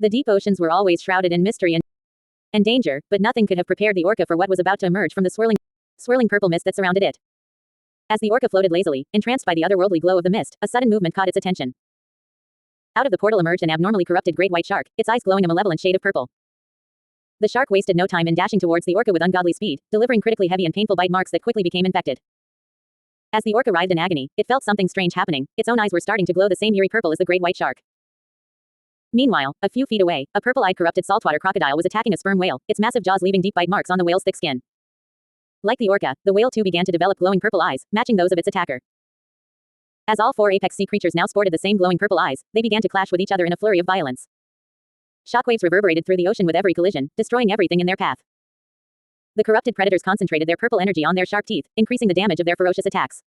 The deep oceans were always shrouded in mystery and danger, but nothing could have prepared the orca for what was about to emerge from the swirling purple mist that surrounded it. As the orca floated lazily, entranced by the otherworldly glow of the mist, a sudden movement caught its attention. Out of the portal emerged an abnormally corrupted great white shark, its eyes glowing a malevolent shade of purple. The shark wasted no time in dashing towards the orca with ungodly speed, delivering critically heavy and painful bite marks that quickly became infected. As the orca writhed in agony, it felt something strange happening. Its own eyes were starting to glow the same eerie purple as the great white shark. Meanwhile, a few feet away, a purple-eyed corrupted saltwater crocodile was attacking a sperm whale, its massive jaws leaving deep bite marks on the whale's thick skin. Like the orca, the whale too began to develop glowing purple eyes, matching those of its attacker. As all four apex sea creatures now sported the same glowing purple eyes, they began to clash with each other in a flurry of violence. Shockwaves reverberated through the ocean with every collision, destroying everything in their path. The corrupted predators concentrated their purple energy on their sharp teeth, increasing the damage of their ferocious attacks.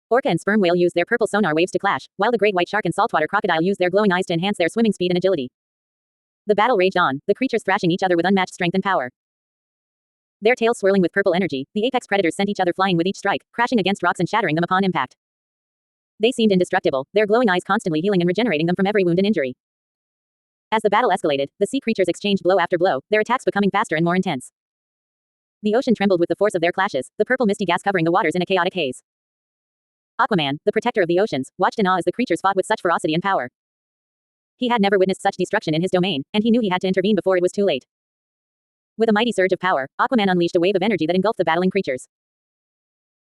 Orca and sperm whale used their purple sonar waves to clash, while the great white shark and saltwater crocodile used their glowing eyes to enhance their swimming speed and agility. The battle raged on, the creatures thrashing each other with unmatched strength and power. Their tails swirling with purple energy, the apex predators sent each other flying with each strike, crashing against rocks and shattering them upon impact. They seemed indestructible, their glowing eyes constantly healing and regenerating them from every wound and injury. As the battle escalated, the sea creatures exchanged blow after blow, their attacks becoming faster and more intense. The ocean trembled with the force of their clashes, the purple misty gas covering the waters in a chaotic haze. Aquaman, the protector of the oceans, watched in awe as the creatures fought with such ferocity and power. He had never witnessed such destruction in his domain, and he knew he had to intervene before it was too late. With a mighty surge of power, Aquaman unleashed a wave of energy that engulfed the battling creatures.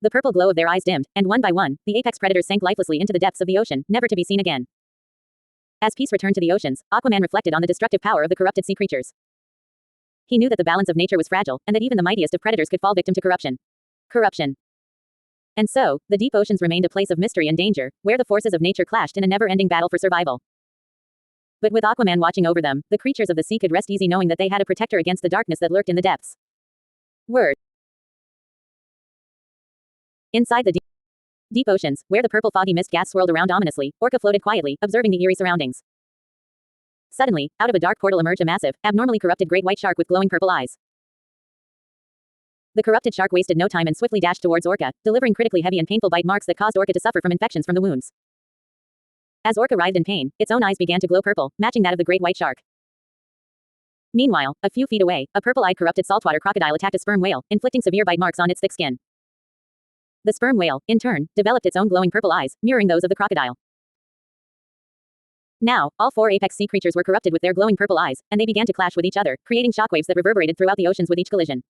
The purple glow of their eyes dimmed, and one by one, the apex predators sank lifelessly into the depths of the ocean, never to be seen again. As peace returned to the oceans, Aquaman reflected on the destructive power of the corrupted sea creatures. He knew that the balance of nature was fragile, and that even the mightiest of predators could fall victim to corruption. And so, the deep oceans remained a place of mystery and danger, where the forces of nature clashed in a never-ending battle for survival. But with Aquaman watching over them, the creatures of the sea could rest easy knowing that they had a protector against the darkness that lurked in the depths. Word. Inside the deep oceans, where the purple foggy mist gas swirled around ominously, Orca floated quietly, observing the eerie surroundings. Suddenly, out of a dark portal emerged a massive, abnormally corrupted great white shark with glowing purple eyes. The corrupted shark wasted no time and swiftly dashed towards Orca, delivering critically heavy and painful bite marks that caused Orca to suffer from infections from the wounds. As Orca writhed in pain, its own eyes began to glow purple, matching that of the great white shark. Meanwhile, a few feet away, a purple-eyed corrupted saltwater crocodile attacked a sperm whale, inflicting severe bite marks on its thick skin. The sperm whale, in turn, developed its own glowing purple eyes, mirroring those of the crocodile. Now, all four apex sea creatures were corrupted with their glowing purple eyes, and they began to clash with each other, creating shockwaves that reverberated throughout the oceans with each collision.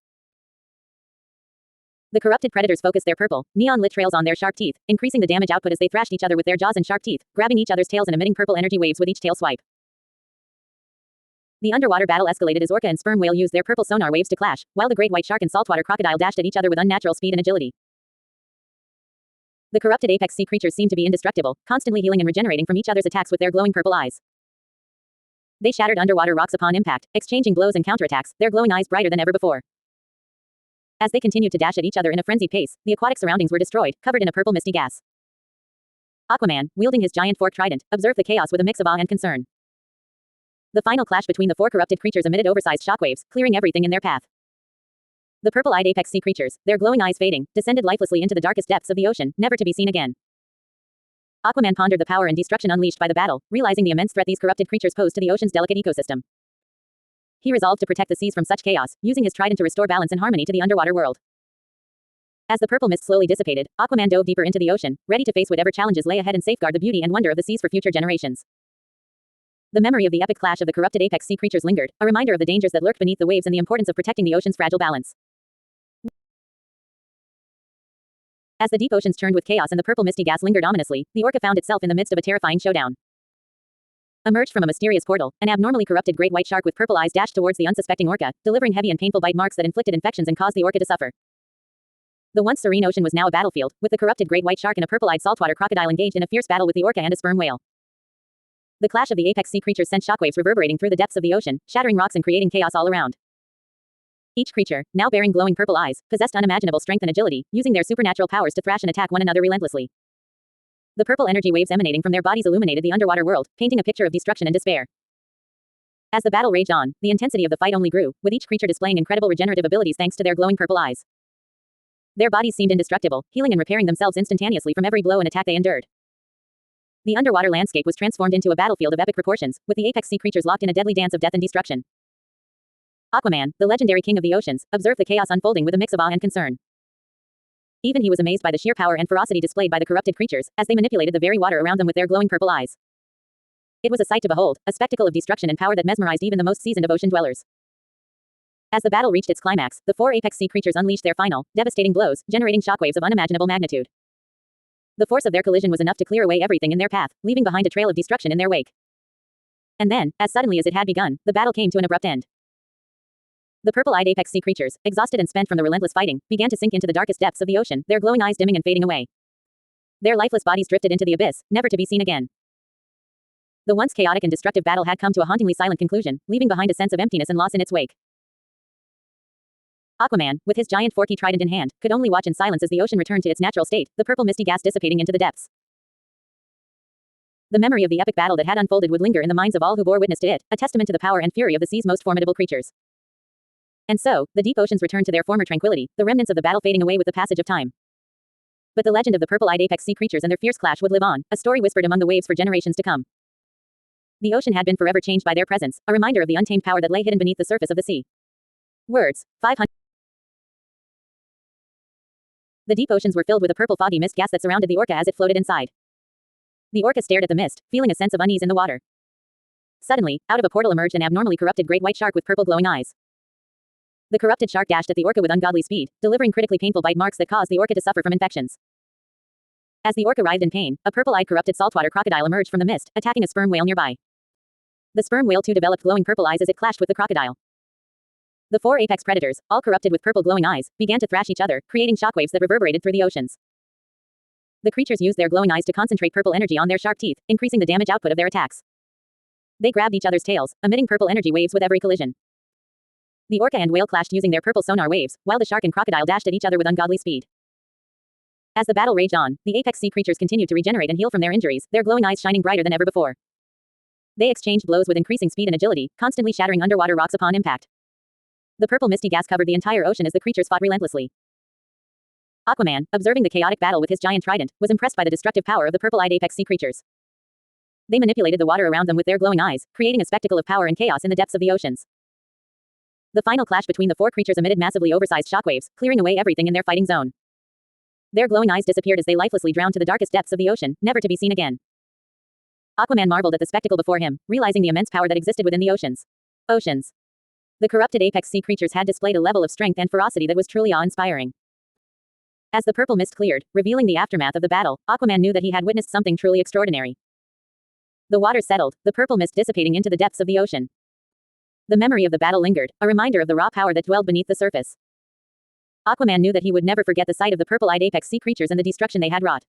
The corrupted predators focused their purple, neon-lit trails on their sharp teeth, increasing the damage output as they thrashed each other with their jaws and sharp teeth, grabbing each other's tails and emitting purple energy waves with each tail swipe. The underwater battle escalated as Orca and sperm whale used their purple sonar waves to clash, while the great white shark and saltwater crocodile dashed at each other with unnatural speed and agility. The corrupted apex sea creatures seemed to be indestructible, constantly healing and regenerating from each other's attacks with their glowing purple eyes. They shattered underwater rocks upon impact, exchanging blows and counterattacks, their glowing eyes brighter than ever before. As they continued to dash at each other in a frenzied pace, the aquatic surroundings were destroyed, covered in a purple misty gas. Aquaman, wielding his giant forked trident, observed the chaos with a mix of awe and concern. The final clash between the four corrupted creatures emitted oversized shockwaves, clearing everything in their path. The purple-eyed apex sea creatures, their glowing eyes fading, descended lifelessly into the darkest depths of the ocean, never to be seen again. Aquaman pondered the power and destruction unleashed by the battle, realizing the immense threat these corrupted creatures posed to the ocean's delicate ecosystem. He resolved to protect the seas from such chaos, using his trident to restore balance and harmony to the underwater world. As the purple mist slowly dissipated, Aquaman dove deeper into the ocean, ready to face whatever challenges lay ahead and safeguard the beauty and wonder of the seas for future generations. The memory of the epic clash of the corrupted apex sea creatures lingered, a reminder of the dangers that lurked beneath the waves and the importance of protecting the ocean's fragile balance. As the deep oceans churned with chaos and the purple misty gas lingered ominously, the orca found itself in the midst of a terrifying showdown. Emerged from a mysterious portal, an abnormally corrupted great white shark with purple eyes dashed towards the unsuspecting orca, delivering heavy and painful bite marks that inflicted infections and caused the orca to suffer. The once serene ocean was now a battlefield, with the corrupted great white shark and a purple-eyed saltwater crocodile engaged in a fierce battle with the orca and a sperm whale. The clash of the apex sea creatures sent shockwaves reverberating through the depths of the ocean, shattering rocks and creating chaos all around. Each creature, now bearing glowing purple eyes, possessed unimaginable strength and agility, using their supernatural powers to thrash and attack one another relentlessly. The purple energy waves emanating from their bodies illuminated the underwater world, painting a picture of destruction and despair. As the battle raged on, the intensity of the fight only grew, with each creature displaying incredible regenerative abilities thanks to their glowing purple eyes. Their bodies seemed indestructible, healing and repairing themselves instantaneously from every blow and attack they endured. The underwater landscape was transformed into a battlefield of epic proportions, with the apex sea creatures locked in a deadly dance of death and destruction. Aquaman, the legendary king of the oceans, observed the chaos unfolding with a mix of awe and concern. Even he was amazed by the sheer power and ferocity displayed by the corrupted creatures, as they manipulated the very water around them with their glowing purple eyes. It was a sight to behold, a spectacle of destruction and power that mesmerized even the most seasoned of ocean dwellers. As the battle reached its climax, the four apex sea creatures unleashed their final, devastating blows, generating shockwaves of unimaginable magnitude. The force of their collision was enough to clear away everything in their path, leaving behind a trail of destruction in their wake. And then, as suddenly as it had begun, the battle came to an abrupt end. The purple-eyed apex sea creatures, exhausted and spent from the relentless fighting, began to sink into the darkest depths of the ocean, their glowing eyes dimming and fading away. Their lifeless bodies drifted into the abyss, never to be seen again. The once chaotic and destructive battle had come to a hauntingly silent conclusion, leaving behind a sense of emptiness and loss in its wake. Aquaman, with his giant forky trident in hand, could only watch in silence as the ocean returned to its natural state, the purple misty gas dissipating into the depths. The memory of the epic battle that had unfolded would linger in the minds of all who bore witness to it, a testament to the power and fury of the sea's most formidable creatures. And so, the deep oceans returned to their former tranquility, the remnants of the battle fading away with the passage of time. But the legend of the purple-eyed apex sea creatures and their fierce clash would live on, a story whispered among the waves for generations to come. The ocean had been forever changed by their presence, a reminder of the untamed power that lay hidden beneath the surface of the sea. Words. 500. The deep oceans were filled with a purple foggy mist gas that surrounded the orca as it floated inside. The orca stared at the mist, feeling a sense of unease in the water. Suddenly, out of a portal emerged an abnormally corrupted great white shark with purple glowing eyes. The corrupted shark dashed at the orca with ungodly speed, delivering critically painful bite marks that caused the orca to suffer from infections. As the orca writhed in pain, a purple-eyed corrupted saltwater crocodile emerged from the mist, attacking a sperm whale nearby. The sperm whale too developed glowing purple eyes as it clashed with the crocodile. The four apex predators, all corrupted with purple glowing eyes, began to thrash each other, creating shockwaves that reverberated through the oceans. The creatures used their glowing eyes to concentrate purple energy on their sharp teeth, increasing the damage output of their attacks. They grabbed each other's tails, emitting purple energy waves with every collision. The orca and whale clashed using their purple sonar waves, while the shark and crocodile dashed at each other with ungodly speed. As the battle raged on, the apex sea creatures continued to regenerate and heal from their injuries, their glowing eyes shining brighter than ever before. They exchanged blows with increasing speed and agility, constantly shattering underwater rocks upon impact. The purple misty gas covered the entire ocean as the creatures fought relentlessly. Aquaman, observing the chaotic battle with his giant trident, was impressed by the destructive power of the purple-eyed apex sea creatures. They manipulated the water around them with their glowing eyes, creating a spectacle of power and chaos in the depths of the oceans. The final clash between the four creatures emitted massively oversized shockwaves, clearing away everything in their fighting zone. Their glowing eyes disappeared as they lifelessly drowned to the darkest depths of the ocean, never to be seen again. Aquaman marveled at the spectacle before him, realizing the immense power that existed within the oceans. The corrupted apex sea creatures had displayed a level of strength and ferocity that was truly awe-inspiring. As the purple mist cleared, revealing the aftermath of the battle, Aquaman knew that he had witnessed something truly extraordinary. The waters settled, the purple mist dissipating into the depths of the ocean. The memory of the battle lingered, a reminder of the raw power that dwelled beneath the surface. Aquaman knew that he would never forget the sight of the purple-eyed apex sea creatures and the destruction they had wrought.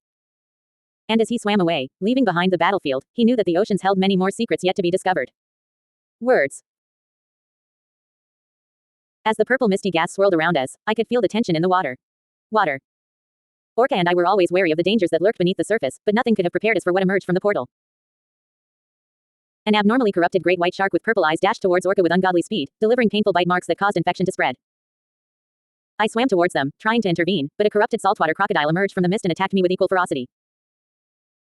And as he swam away, leaving behind the battlefield, he knew that the oceans held many more secrets yet to be discovered. Words. As the purple misty gas swirled around us, I could feel the tension in the water. Orca and I were always wary of the dangers that lurked beneath the surface, but nothing could have prepared us for what emerged from the portal. An abnormally corrupted great white shark with purple eyes dashed towards Orca with ungodly speed, delivering painful bite marks that caused infection to spread. I swam towards them, trying to intervene, but a corrupted saltwater crocodile emerged from the mist and attacked me with equal ferocity.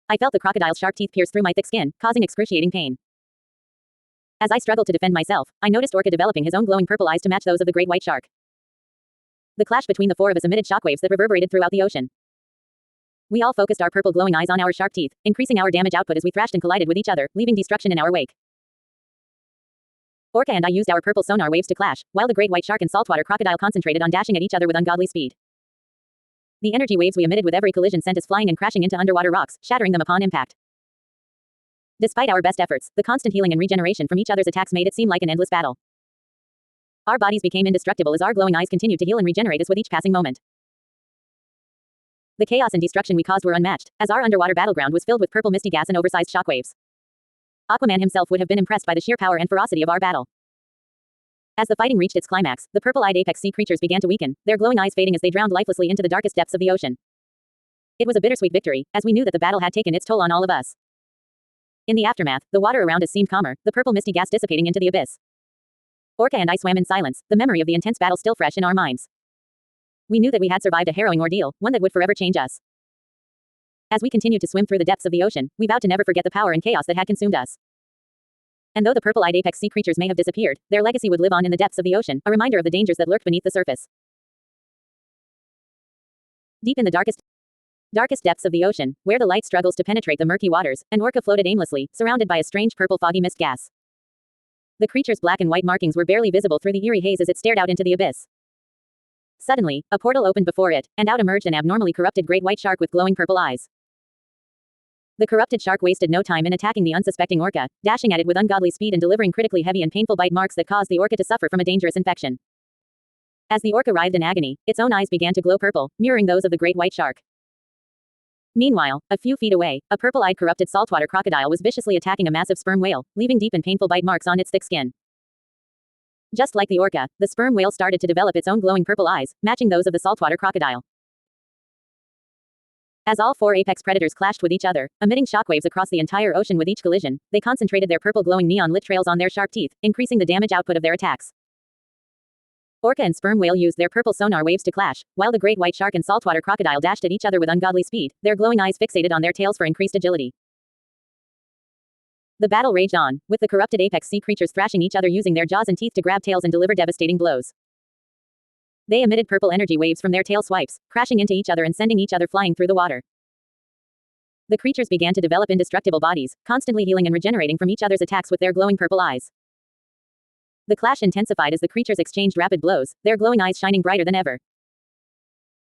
I felt the crocodile's sharp teeth pierce through my thick skin, causing excruciating pain. As I struggled to defend myself, I noticed Orca developing his own glowing purple eyes to match those of the great white shark. The clash between the four of us emitted shockwaves that reverberated throughout the ocean. We all focused our purple glowing eyes on our sharp teeth, increasing our damage output as we thrashed and collided with each other, leaving destruction in our wake. Orca and I used our purple sonar waves to clash, while the great white shark and saltwater crocodile concentrated on dashing at each other with ungodly speed. The energy waves we emitted with every collision sent us flying and crashing into underwater rocks, shattering them upon impact. Despite our best efforts, the constant healing and regeneration from each other's attacks made it seem like an endless battle. Our bodies became indestructible as our glowing eyes continued to heal and regenerate us with each passing moment. The chaos and destruction we caused were unmatched, as our underwater battleground was filled with purple misty gas and oversized shockwaves. Aquaman himself would have been impressed by the sheer power and ferocity of our battle. As the fighting reached its climax, the purple-eyed apex sea creatures began to weaken, their glowing eyes fading as they drowned lifelessly into the darkest depths of the ocean. It was a bittersweet victory, as we knew that the battle had taken its toll on all of us. In the aftermath, the water around us seemed calmer, the purple misty gas dissipating into the abyss. Orca and I swam in silence, the memory of the intense battle still fresh in our minds. We knew that we had survived a harrowing ordeal, one that would forever change us. As we continued to swim through the depths of the ocean, we vowed to never forget the power and chaos that had consumed us. And though the purple-eyed apex sea creatures may have disappeared, their legacy would live on in the depths of the ocean, a reminder of the dangers that lurked beneath the surface. Deep in the darkest depths of the ocean, where the light struggles to penetrate the murky waters, an orca floated aimlessly, surrounded by a strange purple foggy mist gas. The creature's black and white markings were barely visible through the eerie haze as it stared out into the abyss. Suddenly, a portal opened before it, and out emerged an abnormally corrupted great white shark with glowing purple eyes. The corrupted shark wasted no time in attacking the unsuspecting orca, dashing at it with ungodly speed and delivering critically heavy and painful bite marks that caused the orca to suffer from a dangerous infection. As the orca writhed in agony, its own eyes began to glow purple, mirroring those of the great white shark. Meanwhile, a few feet away, a purple-eyed corrupted saltwater crocodile was viciously attacking a massive sperm whale, leaving deep and painful bite marks on its thick skin. Just like the orca, the sperm whale started to develop its own glowing purple eyes, matching those of the saltwater crocodile. As all four apex predators clashed with each other, emitting shockwaves across the entire ocean with each collision, they concentrated their purple glowing neon-lit trails on their sharp teeth, increasing the damage output of their attacks. Orca and sperm whale used their purple sonar waves to clash, while the great white shark and saltwater crocodile dashed at each other with ungodly speed, their glowing eyes fixated on their tails for increased agility. The battle raged on, with the corrupted apex sea creatures thrashing each other using their jaws and teeth to grab tails and deliver devastating blows. They emitted purple energy waves from their tail swipes, crashing into each other and sending each other flying through the water. The creatures began to develop indestructible bodies, constantly healing and regenerating from each other's attacks with their glowing purple eyes. The clash intensified as the creatures exchanged rapid blows, their glowing eyes shining brighter than ever.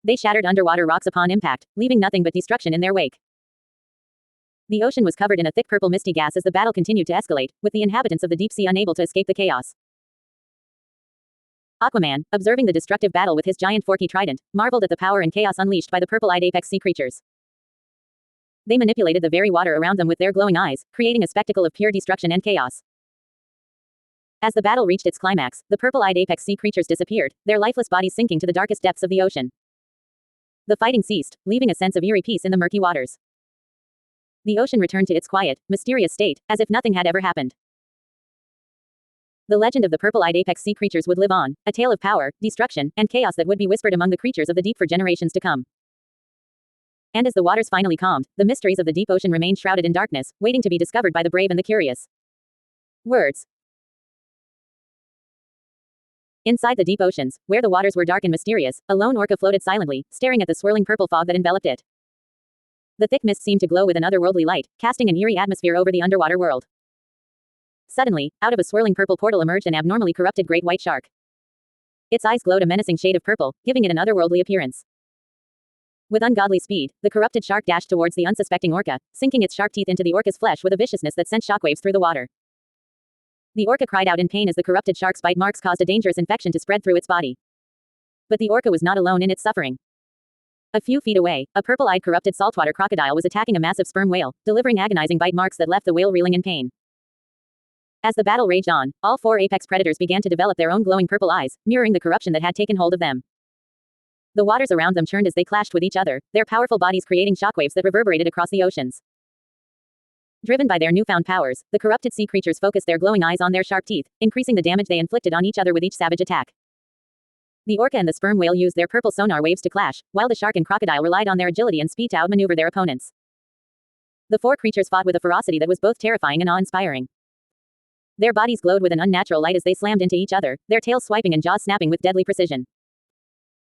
They shattered underwater rocks upon impact, leaving nothing but destruction in their wake. The ocean was covered in a thick purple misty gas as the battle continued to escalate, with the inhabitants of the deep sea unable to escape the chaos. Aquaman, observing the destructive battle with his giant forky trident, marveled at the power and chaos unleashed by the purple-eyed apex sea creatures. They manipulated the very water around them with their glowing eyes, creating a spectacle of pure destruction and chaos. As the battle reached its climax, the purple-eyed apex sea creatures disappeared, their lifeless bodies sinking to the darkest depths of the ocean. The fighting ceased, leaving a sense of eerie peace in the murky waters. The ocean returned to its quiet, mysterious state, as if nothing had ever happened. The legend of the purple-eyed apex sea creatures would live on, a tale of power, destruction, and chaos that would be whispered among the creatures of the deep for generations to come. And as the waters finally calmed, the mysteries of the deep ocean remained shrouded in darkness, waiting to be discovered by the brave and the curious. Words. Inside the deep oceans, where the waters were dark and mysterious, a lone orca floated silently, staring at the swirling purple fog that enveloped it. The thick mist seemed to glow with an otherworldly light, casting an eerie atmosphere over the underwater world. Suddenly, out of a swirling purple portal emerged an abnormally corrupted great white shark. Its eyes glowed a menacing shade of purple, giving it an otherworldly appearance. With ungodly speed, the corrupted shark dashed towards the unsuspecting orca, sinking its sharp teeth into the orca's flesh with a viciousness that sent shockwaves through the water. The orca cried out in pain as the corrupted shark's bite marks caused a dangerous infection to spread through its body. But the orca was not alone in its suffering. A few feet away, a purple-eyed corrupted saltwater crocodile was attacking a massive sperm whale, delivering agonizing bite marks that left the whale reeling in pain. As the battle raged on, all four apex predators began to develop their own glowing purple eyes, mirroring the corruption that had taken hold of them. The waters around them churned as they clashed with each other, their powerful bodies creating shockwaves that reverberated across the oceans. Driven by their newfound powers, the corrupted sea creatures focused their glowing eyes on their sharp teeth, increasing the damage they inflicted on each other with each savage attack. The orca and the sperm whale used their purple sonar waves to clash, while the shark and crocodile relied on their agility and speed to outmaneuver their opponents. The four creatures fought with a ferocity that was both terrifying and awe-inspiring. Their bodies glowed with an unnatural light as they slammed into each other, their tails swiping and jaws snapping with deadly precision.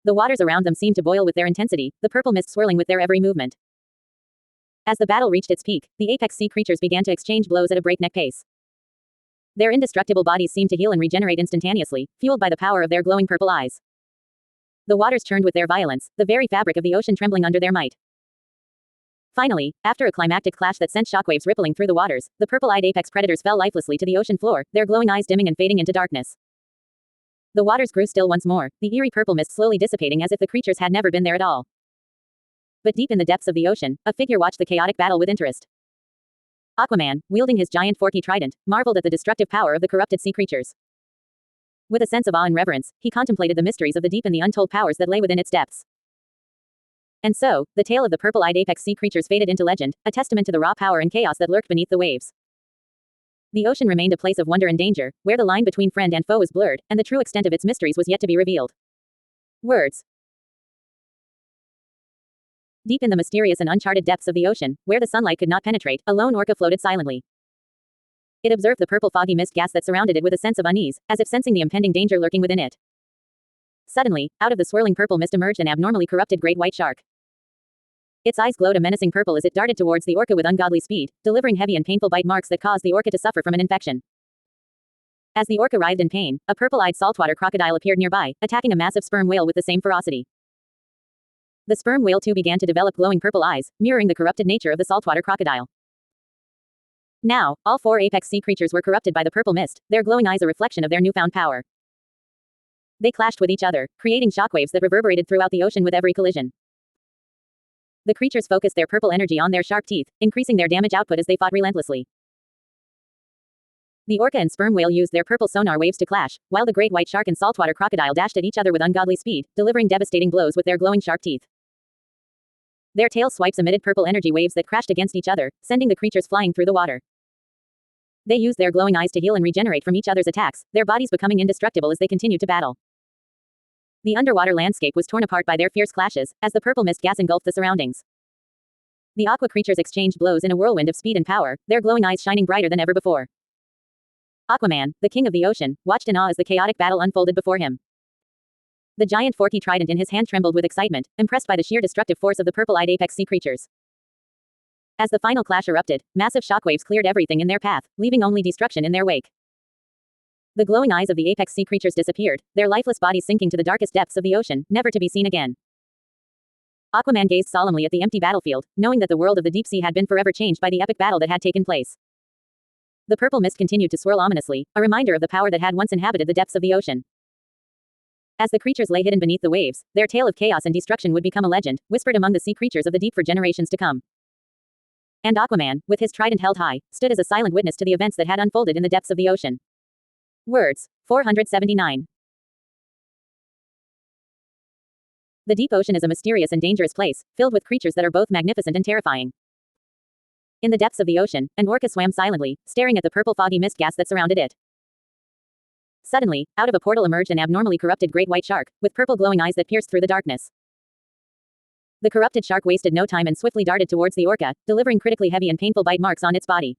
The waters around them seemed to boil with their intensity, the purple mist swirling with their every movement. As the battle reached its peak, the apex sea creatures began to exchange blows at a breakneck pace. Their indestructible bodies seemed to heal and regenerate instantaneously, fueled by the power of their glowing purple eyes. The waters churned with their violence, the very fabric of the ocean trembling under their might. Finally, after a climactic clash that sent shockwaves rippling through the waters, the purple-eyed apex predators fell lifelessly to the ocean floor, their glowing eyes dimming and fading into darkness. The waters grew still once more, the eerie purple mist slowly dissipating as if the creatures had never been there at all. But deep in the depths of the ocean, a figure watched the chaotic battle with interest. Aquaman, wielding his giant forky trident, marveled at the destructive power of the corrupted sea creatures. With a sense of awe and reverence, he contemplated the mysteries of the deep and the untold powers that lay within its depths. And so, the tale of the purple-eyed apex sea creatures faded into legend, a testament to the raw power and chaos that lurked beneath the waves. The ocean remained a place of wonder and danger, where the line between friend and foe was blurred, and the true extent of its mysteries was yet to be revealed. Words. Deep in the mysterious and uncharted depths of the ocean, where the sunlight could not penetrate, a lone orca floated silently. It observed the purple foggy mist gas that surrounded it with a sense of unease, as if sensing the impending danger lurking within it. Suddenly, out of the swirling purple mist emerged an abnormally corrupted great white shark. Its eyes glowed a menacing purple as it darted towards the orca with ungodly speed, delivering heavy and painful bite marks that caused the orca to suffer from an infection. As the orca writhed in pain, a purple-eyed saltwater crocodile appeared nearby, attacking a massive sperm whale with the same ferocity. The sperm whale too began to develop glowing purple eyes, mirroring the corrupted nature of the saltwater crocodile. Now, all four apex sea creatures were corrupted by the purple mist, their glowing eyes a reflection of their newfound power. They clashed with each other, creating shockwaves that reverberated throughout the ocean with every collision. The creatures focused their purple energy on their sharp teeth, increasing their damage output as they fought relentlessly. The orca and sperm whale used their purple sonar waves to clash, while the great white shark and saltwater crocodile dashed at each other with ungodly speed, delivering devastating blows with their glowing sharp teeth. Their tail swipes emitted purple energy waves that crashed against each other, sending the creatures flying through the water. They used their glowing eyes to heal and regenerate from each other's attacks, their bodies becoming indestructible as they continued to battle. The underwater landscape was torn apart by their fierce clashes, as the purple mist gas engulfed the surroundings. The aqua creatures exchanged blows in a whirlwind of speed and power, their glowing eyes shining brighter than ever before. Aquaman, the king of the ocean, watched in awe as the chaotic battle unfolded before him. The giant forky trident in his hand trembled with excitement, impressed by the sheer destructive force of the purple-eyed apex sea creatures. As the final clash erupted, massive shockwaves cleared everything in their path, leaving only destruction in their wake. The glowing eyes of the apex sea creatures disappeared, their lifeless bodies sinking to the darkest depths of the ocean, never to be seen again. Aquaman gazed solemnly at the empty battlefield, knowing that the world of the deep sea had been forever changed by the epic battle that had taken place. The purple mist continued to swirl ominously, a reminder of the power that had once inhabited the depths of the ocean. As the creatures lay hidden beneath the waves, their tale of chaos and destruction would become a legend, whispered among the sea creatures of the deep for generations to come. And Aquaman, with his trident held high, stood as a silent witness to the events that had unfolded in the depths of the ocean. Words. 479. The deep ocean is a mysterious and dangerous place, filled with creatures that are both magnificent and terrifying. In the depths of the ocean, an orca swam silently, staring at the purple foggy mist gas that surrounded it. Suddenly, out of a portal emerged an abnormally corrupted great white shark, with purple glowing eyes that pierced through the darkness. The corrupted shark wasted no time and swiftly darted towards the orca, delivering critically heavy and painful bite marks on its body.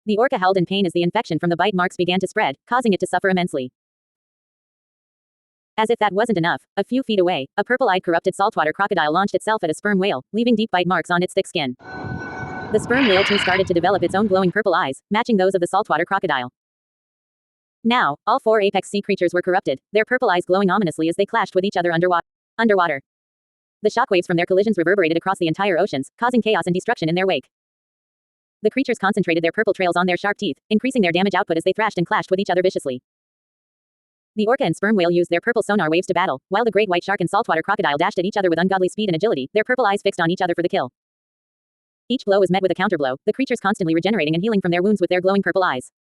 The orca howled in pain as the infection from the bite marks began to spread, causing it to suffer immensely. As if that wasn't enough, a few feet away, a purple-eyed corrupted saltwater crocodile launched itself at a sperm whale, leaving deep bite marks on its thick skin. The sperm whale too started to develop its own glowing purple eyes, matching those of the saltwater crocodile. Now, all four apex sea creatures were corrupted, their purple eyes glowing ominously as they clashed with each other underwater. The shockwaves from their collisions reverberated across the entire oceans, causing chaos and destruction in their wake. The creatures concentrated their purple trails on their sharp teeth, increasing their damage output as they thrashed and clashed with each other viciously. The orca and sperm whale used their purple sonar waves to battle, while the great white shark and saltwater crocodile dashed at each other with ungodly speed and agility, their purple eyes fixed on each other for the kill. Each blow was met with a counterblow, the creatures constantly regenerating and healing from their wounds with their glowing purple eyes.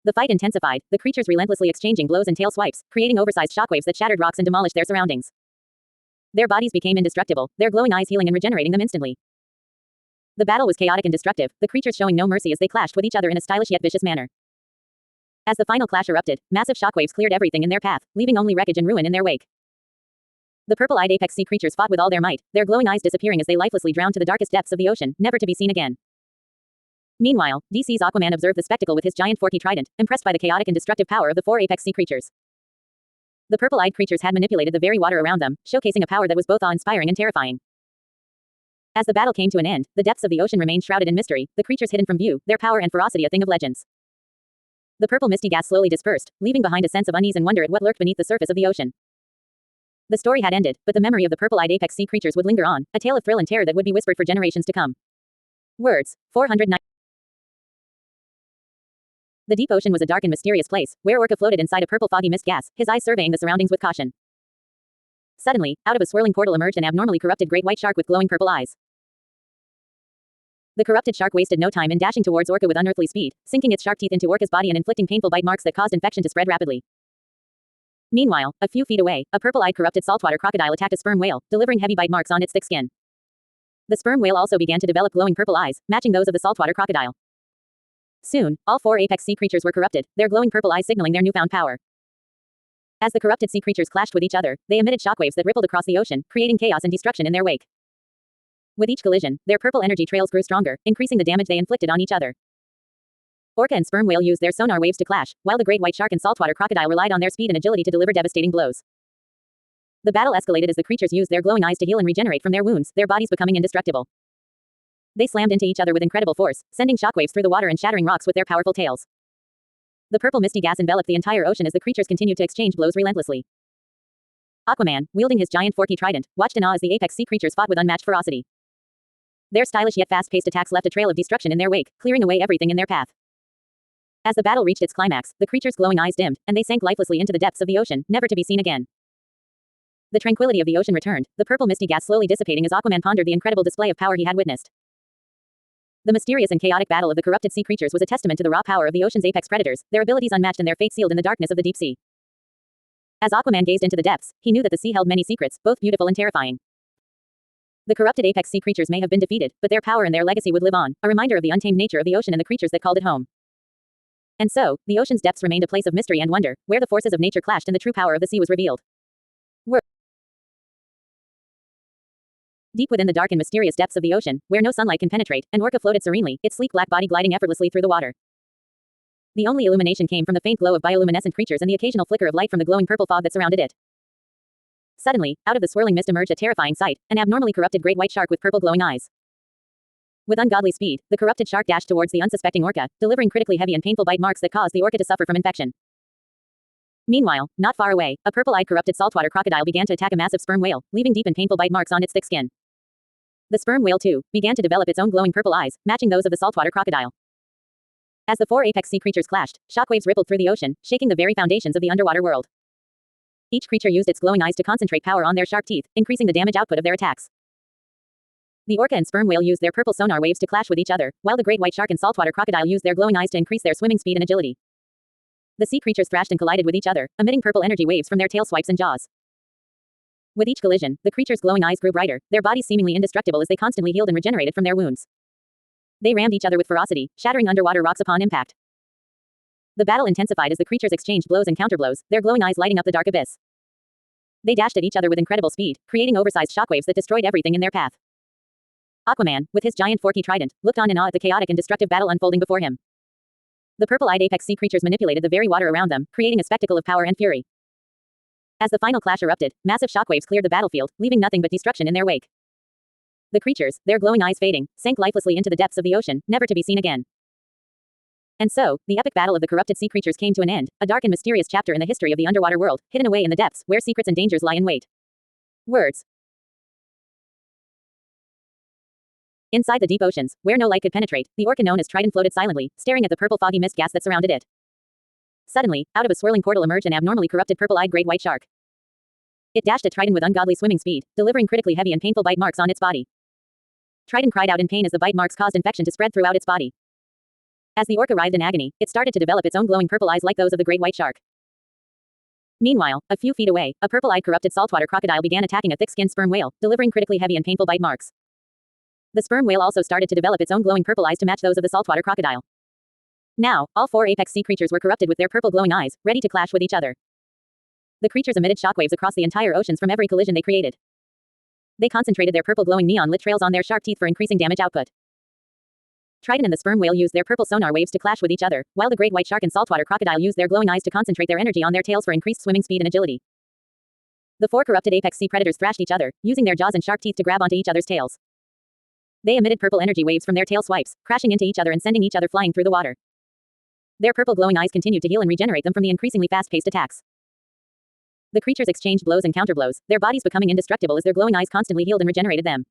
The fight intensified, the creatures relentlessly exchanging blows and tail swipes, creating oversized shockwaves that shattered rocks and demolished their surroundings. Their bodies became indestructible, their glowing eyes healing and regenerating them instantly. The battle was chaotic and destructive, the creatures showing no mercy as they clashed with each other in a stylish yet vicious manner. As the final clash erupted, massive shockwaves cleared everything in their path, leaving only wreckage and ruin in their wake. The purple-eyed apex sea creatures fought with all their might, their glowing eyes disappearing as they lifelessly drowned to the darkest depths of the ocean, never to be seen again. Meanwhile, DC's Aquaman observed the spectacle with his giant forky trident, impressed by the chaotic and destructive power of the four apex sea creatures. The purple-eyed creatures had manipulated the very water around them, showcasing a power that was both awe-inspiring and terrifying. As the battle came to an end, the depths of the ocean remained shrouded in mystery, the creatures hidden from view, their power and ferocity a thing of legends. The purple misty gas slowly dispersed, leaving behind a sense of unease and wonder at what lurked beneath the surface of the ocean. The story had ended, but the memory of the purple-eyed apex sea creatures would linger on, a tale of thrill and terror that would be whispered for generations to come. Words. 409. The deep ocean was a dark and mysterious place, where Orca floated inside a purple foggy mist gas, his eyes surveying the surroundings with caution. Suddenly, out of a swirling portal emerged an abnormally corrupted great white shark with glowing purple eyes. The corrupted shark wasted no time in dashing towards Orca with unearthly speed, sinking its sharp teeth into Orca's body and inflicting painful bite marks that caused infection to spread rapidly. Meanwhile, a few feet away, a purple-eyed corrupted saltwater crocodile attacked a sperm whale, delivering heavy bite marks on its thick skin. The sperm whale also began to develop glowing purple eyes, matching those of the saltwater crocodile. Soon, all four apex sea creatures were corrupted, their glowing purple eyes signaling their newfound power. As the corrupted sea creatures clashed with each other, they emitted shockwaves that rippled across the ocean, creating chaos and destruction in their wake. With each collision, their purple energy trails grew stronger, increasing the damage they inflicted on each other. Orca and sperm whale used their sonar waves to clash, while the great white shark and saltwater crocodile relied on their speed and agility to deliver devastating blows. The battle escalated as the creatures used their glowing eyes to heal and regenerate from their wounds, their bodies becoming indestructible. They slammed into each other with incredible force, sending shockwaves through the water and shattering rocks with their powerful tails. The purple misty gas enveloped the entire ocean as the creatures continued to exchange blows relentlessly. Aquaman, wielding his giant forky trident, watched in awe as the apex sea creatures fought with unmatched ferocity. Their stylish yet fast-paced attacks left a trail of destruction in their wake, clearing away everything in their path. As the battle reached its climax, the creatures' glowing eyes dimmed, and they sank lifelessly into the depths of the ocean, never to be seen again. The tranquility of the ocean returned, the purple misty gas slowly dissipating as Aquaman pondered the incredible display of power he had witnessed. The mysterious and chaotic battle of the corrupted sea creatures was a testament to the raw power of the ocean's apex predators, their abilities unmatched and their fate sealed in the darkness of the deep sea. As Aquaman gazed into the depths, he knew that the sea held many secrets, both beautiful and terrifying. The corrupted apex sea creatures may have been defeated, but their power and their legacy would live on, a reminder of the untamed nature of the ocean and the creatures that called it home. And so, the ocean's depths remained a place of mystery and wonder, where the forces of nature clashed and the true power of the sea was revealed. Deep within the dark and mysterious depths of the ocean, where no sunlight can penetrate, an orca floated serenely, its sleek black body gliding effortlessly through the water. The only illumination came from the faint glow of bioluminescent creatures and the occasional flicker of light from the glowing purple fog that surrounded it. Suddenly, out of the swirling mist emerged a terrifying sight, an abnormally corrupted great white shark with purple glowing eyes. With ungodly speed, the corrupted shark dashed towards the unsuspecting orca, delivering critically heavy and painful bite marks that caused the orca to suffer from infection. Meanwhile, not far away, a purple-eyed corrupted saltwater crocodile began to attack a massive sperm whale, leaving deep and painful bite marks on its thick skin. The sperm whale, too, began to develop its own glowing purple eyes, matching those of the saltwater crocodile. As the four apex sea creatures clashed, shockwaves rippled through the ocean, shaking the very foundations of the underwater world. Each creature used its glowing eyes to concentrate power on their sharp teeth, increasing the damage output of their attacks. The orca and sperm whale used their purple sonar waves to clash with each other, while the great white shark and saltwater crocodile used their glowing eyes to increase their swimming speed and agility. The sea creatures thrashed and collided with each other, emitting purple energy waves from their tail swipes and jaws. With each collision, the creatures' glowing eyes grew brighter, their bodies seemingly indestructible as they constantly healed and regenerated from their wounds. They rammed each other with ferocity, shattering underwater rocks upon impact. The battle intensified as the creatures exchanged blows and counterblows, their glowing eyes lighting up the dark abyss. They dashed at each other with incredible speed, creating oversized shockwaves that destroyed everything in their path. Aquaman, with his giant forky trident, looked on in awe at the chaotic and destructive battle unfolding before him. The purple-eyed apex sea creatures manipulated the very water around them, creating a spectacle of power and fury. As the final clash erupted, massive shockwaves cleared the battlefield, leaving nothing but destruction in their wake. The creatures, their glowing eyes fading, sank lifelessly into the depths of the ocean, never to be seen again. And so, the epic battle of the corrupted sea creatures came to an end, a dark and mysterious chapter in the history of the underwater world, hidden away in the depths, where secrets and dangers lie in wait. Words. Inside the deep oceans, where no light could penetrate, the orca known as Trident floated silently, staring at the purple foggy mist gas that surrounded it. Suddenly, out of a swirling portal emerged an abnormally corrupted purple-eyed great white shark. It dashed at Trident with ungodly swimming speed, delivering critically heavy and painful bite marks on its body. Trident cried out in pain as the bite marks caused infection to spread throughout its body. As the orca writhed in agony, it started to develop its own glowing purple eyes like those of the great white shark. Meanwhile, a few feet away, a purple-eyed corrupted saltwater crocodile began attacking a thick-skinned sperm whale, delivering critically heavy and painful bite marks. The sperm whale also started to develop its own glowing purple eyes to match those of the saltwater crocodile. Now, all four apex sea creatures were corrupted with their purple glowing eyes, ready to clash with each other. The creatures emitted shockwaves across the entire oceans from every collision they created. They concentrated their purple glowing neon-lit trails on their sharp teeth for increasing damage output. Trident and the sperm whale used their purple sonar waves to clash with each other, while the great white shark and saltwater crocodile used their glowing eyes to concentrate their energy on their tails for increased swimming speed and agility. The four corrupted apex sea predators thrashed each other, using their jaws and sharp teeth to grab onto each other's tails. They emitted purple energy waves from their tail swipes, crashing into each other and sending each other flying through the water. Their purple glowing eyes continued to heal and regenerate them from the increasingly fast-paced attacks. The creatures exchanged blows and counterblows, their bodies becoming indestructible as their glowing eyes constantly healed and regenerated them.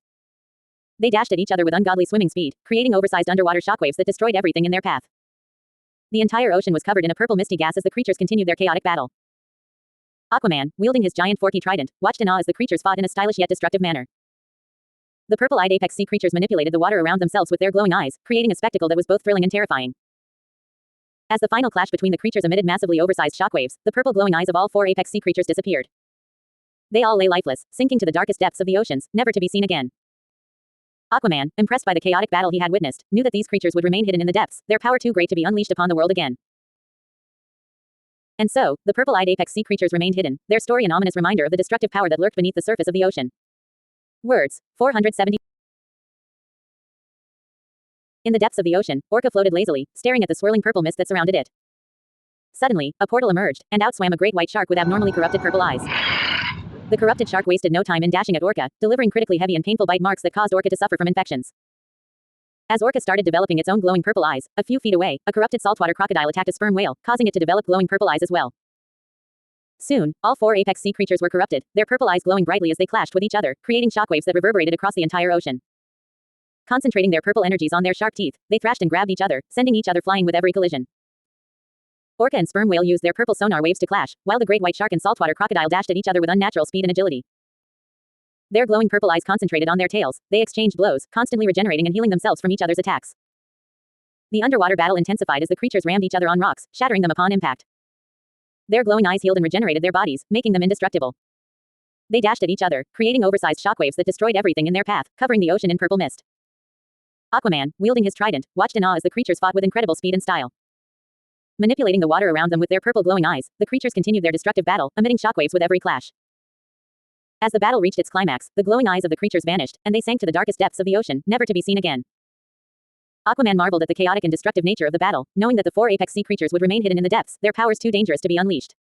They dashed at each other with ungodly swimming speed, creating oversized underwater shockwaves that destroyed everything in their path. The entire ocean was covered in a purple misty gas as the creatures continued their chaotic battle. Aquaman, wielding his giant forky trident, watched in awe as the creatures fought in a stylish yet destructive manner. The purple-eyed apex sea creatures manipulated the water around themselves with their glowing eyes, creating a spectacle that was both thrilling and terrifying. As the final clash between the creatures emitted massively oversized shockwaves, the purple glowing eyes of all four apex sea creatures disappeared. They all lay lifeless, sinking to the darkest depths of the oceans, never to be seen again. Aquaman, impressed by the chaotic battle he had witnessed, knew that these creatures would remain hidden in the depths, their power too great to be unleashed upon the world again. And so, the purple-eyed apex sea creatures remained hidden, their story an ominous reminder of the destructive power that lurked beneath the surface of the ocean. Words. 470. In the depths of the ocean, Orca floated lazily, staring at the swirling purple mist that surrounded it. Suddenly, a portal emerged, and out swam a great white shark with abnormally corrupted purple eyes. The corrupted shark wasted no time in dashing at Orca, delivering critically heavy and painful bite marks that caused Orca to suffer from infections. As Orca started developing its own glowing purple eyes, a few feet away, a corrupted saltwater crocodile attacked a sperm whale, causing it to develop glowing purple eyes as well. Soon, all 4 apex sea creatures were corrupted, their purple eyes glowing brightly as they clashed with each other, creating shockwaves that reverberated across the entire ocean. Concentrating their purple energies on their sharp teeth, they thrashed and grabbed each other, sending each other flying with every collision. Orca and sperm whale used their purple sonar waves to clash, while the great white shark and saltwater crocodile dashed at each other with unnatural speed and agility. Their glowing purple eyes concentrated on their tails, they exchanged blows, constantly regenerating and healing themselves from each other's attacks. The underwater battle intensified as the creatures rammed each other on rocks, shattering them upon impact. Their glowing eyes healed and regenerated their bodies, making them indestructible. They dashed at each other, creating oversized shockwaves that destroyed everything in their path, covering the ocean in purple mist. Aquaman, wielding his trident, watched in awe as the creatures fought with incredible speed and style. Manipulating the water around them with their purple glowing eyes, the creatures continued their destructive battle, emitting shockwaves with every clash. As the battle reached its climax, the glowing eyes of the creatures vanished, and they sank to the darkest depths of the ocean, never to be seen again. Aquaman marveled at the chaotic and destructive nature of the battle, knowing that the 4 apex sea creatures would remain hidden in the depths, their powers too dangerous to be unleashed.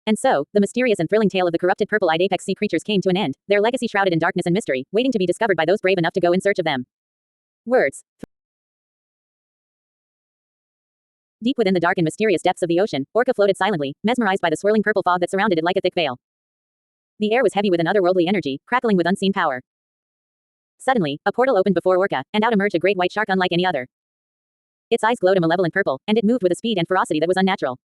And so, the mysterious and thrilling tale of the corrupted purple-eyed apex sea creatures came to an end, their legacy shrouded in darkness and mystery, waiting to be discovered by those brave enough to go in search of them. Words. Deep within the dark and mysterious depths of the ocean, Orca floated silently, mesmerized by the swirling purple fog that surrounded it like a thick veil. The air was heavy with an otherworldly energy, crackling with unseen power. Suddenly, a portal opened before Orca, and out emerged a great white shark unlike any other. Its eyes glowed a malevolent purple, and it moved with a speed and ferocity that was unnatural.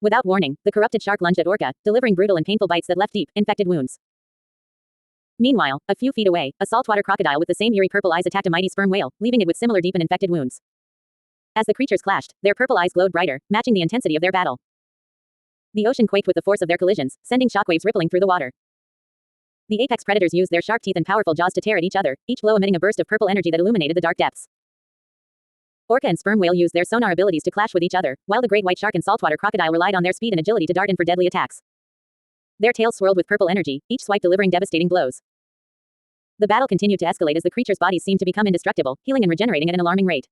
Without warning, the corrupted shark lunged at Orca, delivering brutal and painful bites that left deep, infected wounds. Meanwhile, a few feet away, a saltwater crocodile with the same eerie purple eyes attacked a mighty sperm whale, leaving it with similar deep and infected wounds. As the creatures clashed, their purple eyes glowed brighter, matching the intensity of their battle. The ocean quaked with the force of their collisions, sending shockwaves rippling through the water. The apex predators used their sharp teeth and powerful jaws to tear at each other, each blow emitting a burst of purple energy that illuminated the dark depths. Orca and sperm whale used their sonar abilities to clash with each other, while the great white shark and saltwater crocodile relied on their speed and agility to dart in for deadly attacks. Their tails swirled with purple energy, each swipe delivering devastating blows. The battle continued to escalate as the creatures' bodies seemed to become indestructible, healing and regenerating at an alarming rate.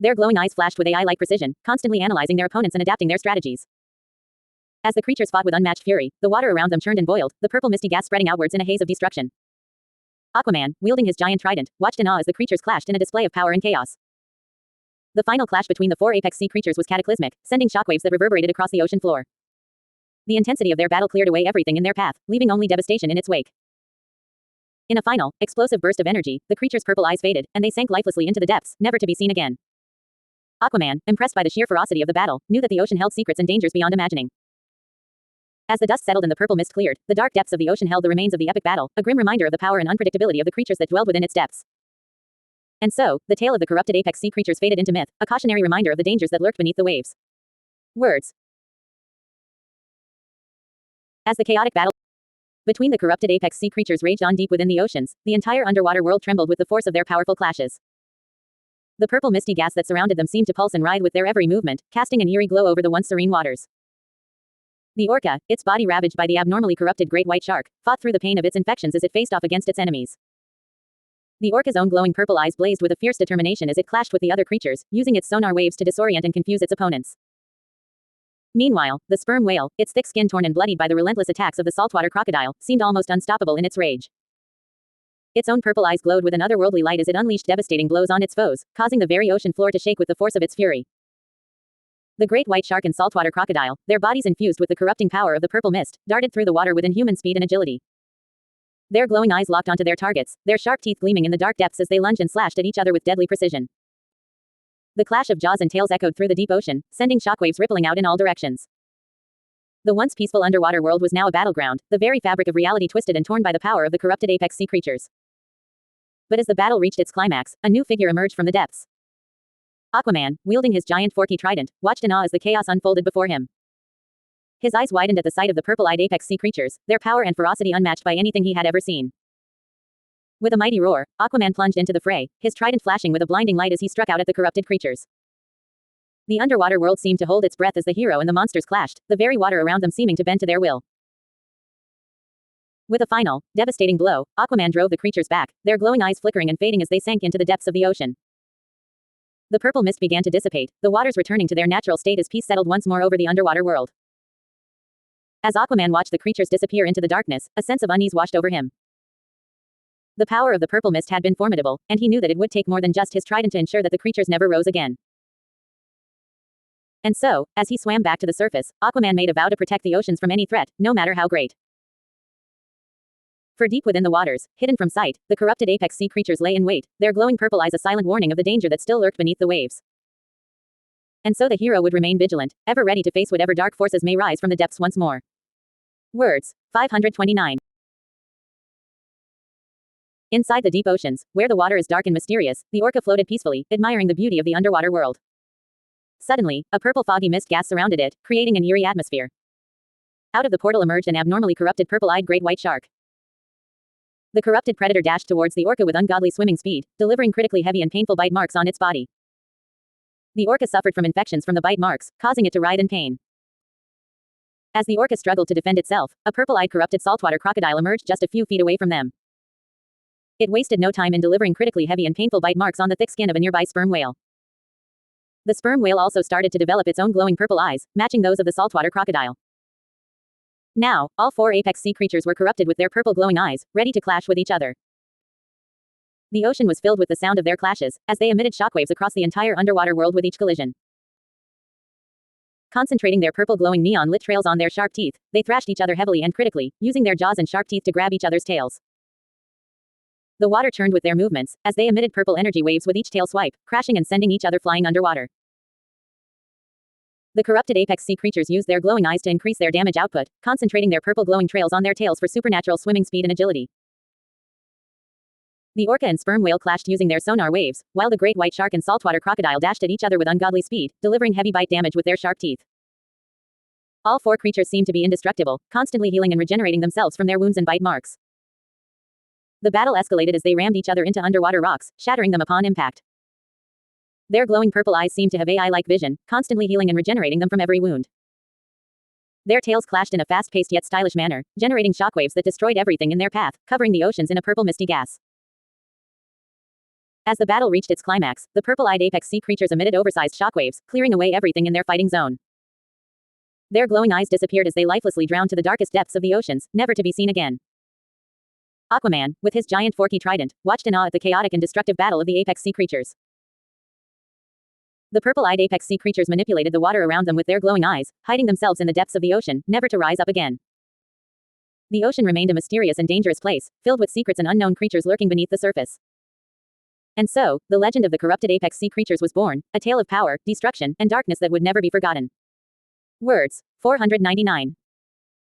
Their glowing eyes flashed with AI-like precision, constantly analyzing their opponents and adapting their strategies. As the creatures fought with unmatched fury, the water around them churned and boiled, the purple misty gas spreading outwards in a haze of destruction. Aquaman, wielding his giant trident, watched in awe as the creatures clashed in a display of power and chaos. The final clash between the 4 apex sea creatures was cataclysmic, sending shockwaves that reverberated across the ocean floor. The intensity of their battle cleared away everything in their path, leaving only devastation in its wake. In a final, explosive burst of energy, the creatures' purple eyes faded, and they sank lifelessly into the depths, never to be seen again. Aquaman, impressed by the sheer ferocity of the battle, knew that the ocean held secrets and dangers beyond imagining. As the dust settled and the purple mist cleared, the dark depths of the ocean held the remains of the epic battle, a grim reminder of the power and unpredictability of the creatures that dwelled within its depths. And so, the tale of the corrupted apex sea creatures faded into myth, a cautionary reminder of the dangers that lurked beneath the waves. Words. As the chaotic battle between the corrupted apex sea creatures raged on deep within the oceans, the entire underwater world trembled with the force of their powerful clashes. The purple misty gas that surrounded them seemed to pulse and writhe with their every movement, casting an eerie glow over the once serene waters. The orca, its body ravaged by the abnormally corrupted great white shark, fought through the pain of its infections as it faced off against its enemies. The orca's own glowing purple eyes blazed with a fierce determination as it clashed with the other creatures, using its sonar waves to disorient and confuse its opponents. Meanwhile, the sperm whale, its thick skin torn and bloodied by the relentless attacks of the saltwater crocodile, seemed almost unstoppable in its rage. Its own purple eyes glowed with an otherworldly light as it unleashed devastating blows on its foes, causing the very ocean floor to shake with the force of its fury. The great white shark and saltwater crocodile, their bodies infused with the corrupting power of the purple mist, darted through the water with inhuman speed and agility. Their glowing eyes locked onto their targets, their sharp teeth gleaming in the dark depths as they lunged and slashed at each other with deadly precision. The clash of jaws and tails echoed through the deep ocean, sending shockwaves rippling out in all directions. The once peaceful underwater world was now a battleground, the very fabric of reality twisted and torn by the power of the corrupted apex sea creatures. But as the battle reached its climax, a new figure emerged from the depths. Aquaman, wielding his giant forky trident, watched in awe as the chaos unfolded before him. His eyes widened at the sight of the purple-eyed apex sea creatures, their power and ferocity unmatched by anything he had ever seen. With a mighty roar, Aquaman plunged into the fray, his trident flashing with a blinding light as he struck out at the corrupted creatures. The underwater world seemed to hold its breath as the hero and the monsters clashed, the very water around them seeming to bend to their will. With a final, devastating blow, Aquaman drove the creatures back, their glowing eyes flickering and fading as they sank into the depths of the ocean. The purple mist began to dissipate, the waters returning to their natural state as peace settled once more over the underwater world. As Aquaman watched the creatures disappear into the darkness, a sense of unease washed over him. The power of the purple mist had been formidable, and he knew that it would take more than just his trident to ensure that the creatures never rose again. And so, as he swam back to the surface, Aquaman made a vow to protect the oceans from any threat, no matter how great. For deep within the waters, hidden from sight, the corrupted apex sea creatures lay in wait, their glowing purple eyes a silent warning of the danger that still lurked beneath the waves. And so the hero would remain vigilant, ever ready to face whatever dark forces may rise from the depths once more. Words. 529. Inside the deep oceans, where the water is dark and mysterious, the orca floated peacefully, admiring the beauty of the underwater world. Suddenly, a purple foggy mist gas surrounded it, creating an eerie atmosphere. Out of the portal emerged an abnormally corrupted purple-eyed great white shark. The corrupted predator dashed towards the orca with ungodly swimming speed, delivering critically heavy and painful bite marks on its body. The orca suffered from infections from the bite marks, causing it to writhe in pain. As the orca struggled to defend itself, a purple-eyed corrupted saltwater crocodile emerged just a few feet away from them. It wasted no time in delivering critically heavy and painful bite marks on the thick skin of a nearby sperm whale. The sperm whale also started to develop its own glowing purple eyes, matching those of the saltwater crocodile. Now, all four apex sea creatures were corrupted with their purple glowing eyes, ready to clash with each other. The ocean was filled with the sound of their clashes, as they emitted shockwaves across the entire underwater world with each collision. Concentrating their purple glowing neon-lit trails on their sharp teeth, they thrashed each other heavily and critically, using their jaws and sharp teeth to grab each other's tails. The water churned with their movements, as they emitted purple energy waves with each tail swipe, crashing and sending each other flying underwater. The corrupted apex sea creatures used their glowing eyes to increase their damage output, concentrating their purple glowing trails on their tails for supernatural swimming speed and agility. The orca and sperm whale clashed using their sonar waves, while the great white shark and saltwater crocodile dashed at each other with ungodly speed, delivering heavy bite damage with their sharp teeth. All four creatures seemed to be indestructible, constantly healing and regenerating themselves from their wounds and bite marks. The battle escalated as they rammed each other into underwater rocks, shattering them upon impact. Their glowing purple eyes seemed to have AI-like vision, constantly healing and regenerating them from every wound. Their tails clashed in a fast-paced yet stylish manner, generating shockwaves that destroyed everything in their path, covering the oceans in a purple misty gas. As the battle reached its climax, the purple-eyed apex sea creatures emitted oversized shockwaves, clearing away everything in their fighting zone. Their glowing eyes disappeared as they lifelessly drowned to the darkest depths of the oceans, never to be seen again. Aquaman, with his giant forky trident, watched in awe at the chaotic and destructive battle of the apex sea creatures. The purple-eyed apex sea creatures manipulated the water around them with their glowing eyes, hiding themselves in the depths of the ocean, never to rise up again. The ocean remained a mysterious and dangerous place, filled with secrets and unknown creatures lurking beneath the surface. And so, the legend of the corrupted apex sea creatures was born, a tale of power, destruction, and darkness that would never be forgotten. Words. 499.